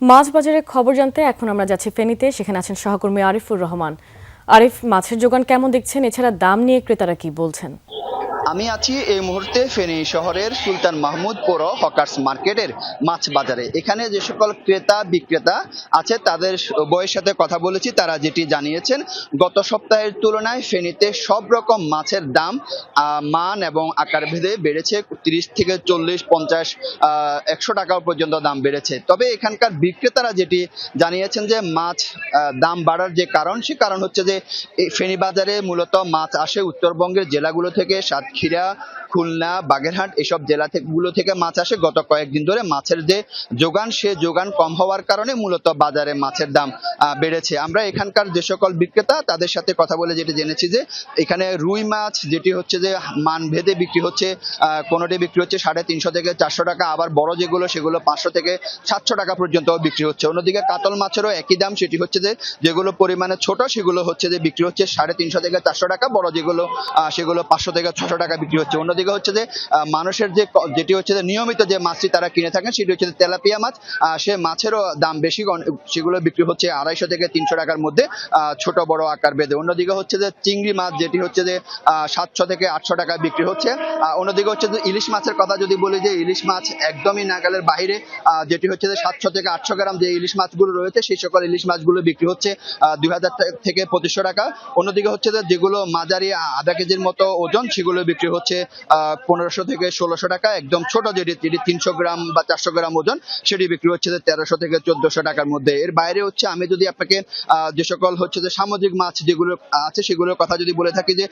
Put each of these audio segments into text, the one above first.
মাছ বাজারের খবর জানতে এখন আমরা যাচ্ছি ফেনীতে। সেখানে আছেন সহকর্মী আরিফুর রহমান। আরিফ, মাছের যোগান কেমন দেখছেন? এছাড়া দাম নিয়ে ক্রেতারা কি বলছেন? আমি আছি এই মুহূর্তে ফেনী শহরের সুলতান মাহমুদ পৌর হকার্স মার্কেটের মাছ বাজারে। এখানে যে সকল ক্রেতা বিক্রেতা আছে তাদের বইয়ের সাথে কথা বলেছি। তারা যেটি জানিয়েছেন, গত সপ্তাহের তুলনায় ফেনীতে সব রকম মাছের দাম মান এবং আকার ভেদে বেড়েছে। 30 থেকে 40, 50, 100 টাকা পর্যন্ত দাম বেড়েছে। তবে এখানকার বিক্রেতারা যেটি জানিয়েছেন যে মাছ দাম বাড়ার যে কারণ, সে কারণ হচ্ছে যে এই ফেনী বাজারে মূলত মাছ আসে উত্তরবঙ্গের জেলাগুলো থেকে। সাতক্ষীরা, খুলনা, বাগেরহাট এসব জেলা গুলো থেকে মাছ আসে। গত কয়েকদিন ধরে মাছের যে যোগান, সে যোগান কম হওয়ার কারণে মূলত বাজারে মাছের দাম বেড়েছে। আমরা এখানকার যে সকল বিক্রেতা তাদের সাথে কথা বলে যেটি জেনেছি যে এখানে রুই মাছ যেটি হচ্ছে যে মান ভেদে বিক্রি হচ্ছে, কোনোটি বিক্রি হচ্ছে 350 থেকে 400 টাকা, আবার বড় যেগুলো সেগুলো 500 থেকে 700 টাকা পর্যন্ত বিক্রি হচ্ছে। অন্যদিকে কাতল মাছেরও একই দাম, সেটি হচ্ছে যে যেগুলো পরিমাণে ছোট সেগুলো হচ্ছে যে বিক্রি হচ্ছে 350 থেকে 400 টাকা, বড় যেগুলো সেগুলো 500 থেকে 600 টাকা বিক্রি হচ্ছে। অন্যদিকে হচ্ছে যে মানুষের যেটি হচ্ছে যে নিয়মিত যে মাছটি তারা কিনে থাকেন সেটি হচ্ছে তেলাপিয়া মাছ, সে মাছেরও দাম বেশি, সেগুলো বিক্রি হচ্ছে 250 থেকে 300 টাকার মধ্যে, ছোট বড় আকার ভেদে। অন্যদিকে হচ্ছে যে চিংড়ি মাছ যেটি হচ্ছে যে 700 থেকে 800 টাকা বিক্রি হচ্ছে। অন্যদিকে হচ্ছে যে ইলিশ মাছের কথা যদি বলি, যে ইলিশ মাছ একদমই নাগালের বাইরে, যেটি হচ্ছে যে 700 থেকে 800 গ্রাম যে ইলিশ মাছগুলো রয়েছে সেই সকল ইলিশ মাছগুলো বিক্রি হচ্ছে 2000 থেকে 2500 টাকা। অন্যদিকে হচ্ছে যে যেগুলো মাঝারি আধা কেজির মতো ওজন সেগুলো বিক্রি হচ্ছে 1500 থেকে 1600 টাকা। একদম ছোট যেটি 300 গ্রাম বা 400 গ্রাম ওজন, সেটি বিক্রি হচ্ছে যে 1300 থেকে 1400 টাকার মধ্যে। এর বাইরে হচ্ছে আমি যদি আপনাকে যে সকল হচ্ছে যে সামুদ্রিক মাছ যেগুলো আছে সেগুলোর কথা যদি বলে থাকি, যে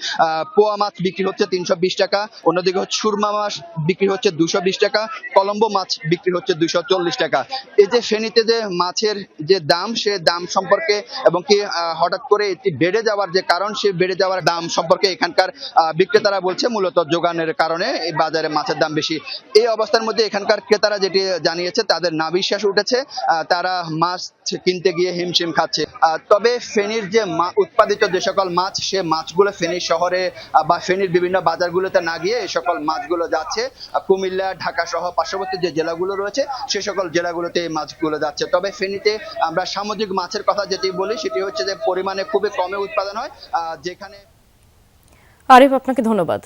পোয়া মাছ বিক্রি হচ্ছে 320 টাকা। অন্যদিকে হচ্ছে সুরমা মাছ বিক্রি হচ্ছে 220 টাকা। কলম্বো মাছ বিক্রি হচ্ছে 240 টাকা। এই যে ফেনীতে যে মাছের যে দাম, সে দাম সম্পর্কে এবং কি হঠাৎ করে এটি বেড়ে যাওয়ার যে কারণ, সে বেড়ে যাওয়ার দাম সম্পর্কে এখানকার বিক্রেতারা বলছে মূলত যোগানের কারণে এই বাজারে মাছের দাম বেশি। এই অবস্থার মধ্যে এখানকার ক্রেতারা যেটি জানিয়েছে, তাদের নাভিশ্বাস উঠেছে, তারা মাছ কিনতে গিয়ে হিমশিম খাচ্ছে। তবে ফেনীর যে উৎপাদিত যে সকল মাছ, সে মাছগুলো ফেনী শহরে বা ফেনীর বিভিন্ন বাজারগুলোতে না গিয়ে এই সকল মাছগুলো যাচ্ছে কুমিল্লা, ঢাকা সহ পার্শ্ববর্তী যে জেলাগুলো রয়েছে সে সকল জেলাগুলোতে এই মাছগুলো যাচ্ছে। তবে ফেনীতে আমরা সামুদ্রিক মাছের কথা যেটি বলি, সেটি হচ্ছে যে পরিমাণে খুবই কমে উৎপাদন হয়, যেখানে। আরিফ, আপনাকে ধন্যবাদ।